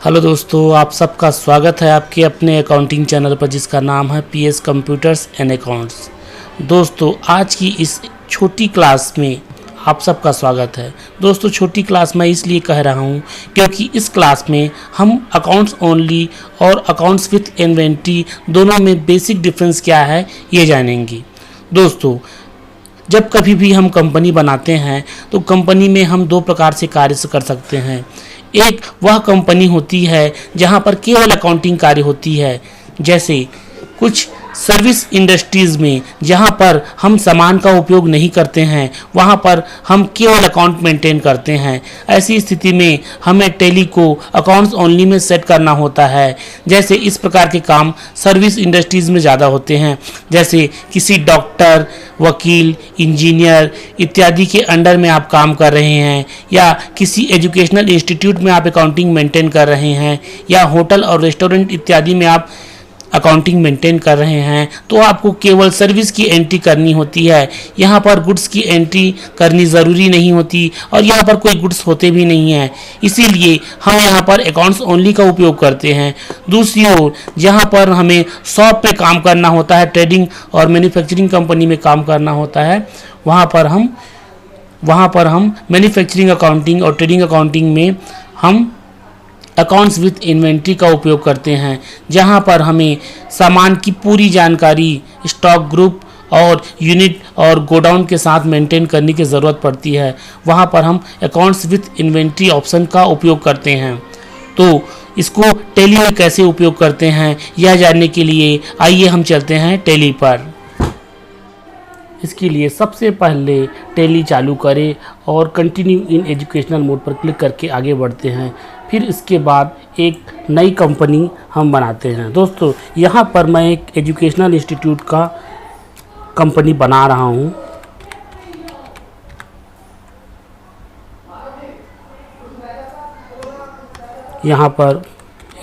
Hello दोस्तों, आप सबका स्वागत है आपके अपने अकाउंटिंग चैनल पर जिसका नाम है पीएस कंप्यूटर्स एंड अकाउंट्स। दोस्तों, आज की इस छोटी क्लास में आप सबका स्वागत है। दोस्तों, छोटी क्लास मैं इसलिए कह रहा हूँ क्योंकि इस क्लास में हम अकाउंट्स ओनली और अकाउंट्स विथ इन्वेंट्री दोनों में बेसिक डिफरेंस क्या है ये जानेंगे। दोस्तों, जब कभी भी हम कंपनी बनाते हैं तो कंपनी में हम दो प्रकार से कार्य कर सकते हैं। एक वह कंपनी होती है जहां पर केवल अकाउंटिंग कार्य होती है, जैसे कुछ सर्विस इंडस्ट्रीज़ में जहां पर हम सामान का उपयोग नहीं करते हैं, वहां पर हम केवल अकाउंट मेंटेन करते हैं। ऐसी स्थिति में हमें टैली को अकाउंट्स ओनली में सेट करना होता है। जैसे इस प्रकार के काम सर्विस इंडस्ट्रीज़ में ज़्यादा होते हैं, जैसे किसी डॉक्टर, वकील, इंजीनियर इत्यादि के अंडर में आप काम कर रहे हैं, या किसी एजुकेशनल इंस्टीट्यूट में आप अकाउंटिंग मेंटेन कर रहे हैं, या होटल और रेस्टोरेंट इत्यादि में आप अकाउंटिंग मेंटेन कर रहे हैं, तो आपको केवल सर्विस की एंट्री करनी होती है। यहाँ पर गुड्स की एंट्री करनी ज़रूरी नहीं होती और यहाँ पर कोई गुड्स होते भी नहीं हैं, इसीलिए हम यहाँ पर अकाउंट्स ओनली का उपयोग करते हैं। दूसरी ओर जहाँ पर हमें शॉप पे काम करना होता है, ट्रेडिंग और मैन्युफैक्चरिंग कंपनी में काम करना होता है, वहाँ पर हम मैन्युफैक्चरिंग अकाउंटिंग और ट्रेडिंग अकाउंटिंग में हम अकाउंट्स विथ इन्वेंट्री का उपयोग करते हैं, जहां पर हमें सामान की पूरी जानकारी स्टॉक ग्रुप और यूनिट और गोडाउन के साथ मेंटेन करने की ज़रूरत पड़ती है। वहां पर हम अकाउंट्स विथ इन्वेंट्री ऑप्शन का उपयोग करते हैं। तो इसको टैली में कैसे उपयोग करते हैं यह जानने के लिए आइए हम चलते हैं टैली पर। इसके लिए सबसे पहले टैली चालू करें और कंटिन्यू इन एजुकेशनल मोड पर क्लिक करके आगे बढ़ते हैं। फिर इसके बाद एक नई कंपनी हम बनाते हैं। दोस्तों, यहाँ पर मैं एक एजुकेशनल इंस्टीट्यूट का कंपनी बना रहा हूँ। यहाँ पर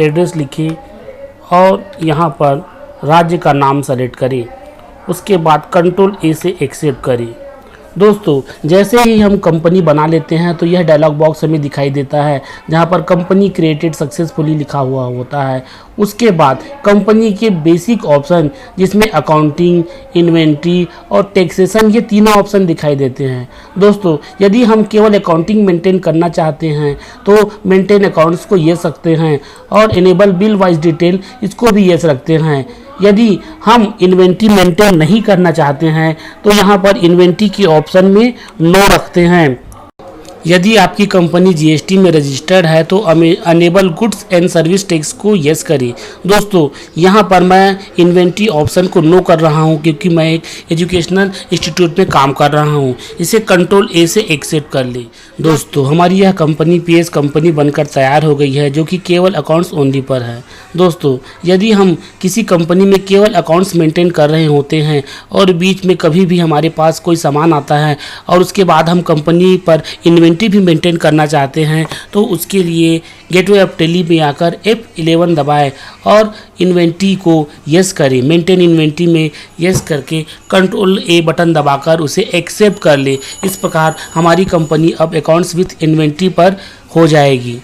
एड्रेस लिखें और यहाँ पर राज्य का नाम सेलेक्ट करें। उसके बाद कंट्रोल ए से एक्सेप्ट करें। दोस्तों, जैसे ही हम कंपनी बना लेते हैं तो यह डायलॉग बॉक्स हमें दिखाई देता है जहां पर कंपनी क्रिएटेड सक्सेसफुली लिखा हुआ होता है। उसके बाद कंपनी के बेसिक ऑप्शन जिसमें अकाउंटिंग, इन्वेंट्री और टैक्सेशन ये तीनों ऑप्शन दिखाई देते हैं। दोस्तों, यदि हम केवल अकाउंटिंग मेंटेन करना चाहते हैं तो मेंटेन अकाउंट्स को येस रखते हैं और इनेबल बिल वाइज डिटेल इसको भी येस रखते हैं। यदि हम इन्वेंट्री मेंटेन नहीं करना चाहते हैं तो यहाँ पर इन्वेंट्री के ऑप्शन में नो रखते हैं। यदि आपकी कंपनी जीएसटी में रजिस्टर्ड है तो enable goods and service tax को यस करें। दोस्तों, यहाँ पर मैं इन्वेंट्री ऑप्शन को नो कर रहा हूँ क्योंकि मैं एक एजुकेशनल इंस्टीट्यूट में काम कर रहा हूँ। इसे कंट्रोल ए से एक्सेप्ट कर ले। दोस्तों, हमारी यह कंपनी पीएस कंपनी बनकर तैयार हो गई है जो कि केवल अकाउंट्स ओनली पर है। दोस्तों, यदि हम किसी कंपनी में केवल अकाउंट्स मेंटेन कर रहे होते हैं और बीच में कभी भी हमारे पास कोई सामान आता है और उसके बाद हम कंपनी पर इन्वेंट्री भी मेंटेन करना चाहते हैं, तो उसके लिए गेटवे ऑफ टैली में आकर F11 दबाएं और इन्वेंट्री को यस करें। मेंटेन इन्वेंट्री में यस करके कंट्रोल ए बटन दबाकर उसे एक्सेप्ट कर ले। इस प्रकार हमारी कंपनी अब अकाउंट्स विथ इन्वेंट्री पर हो जाएगी।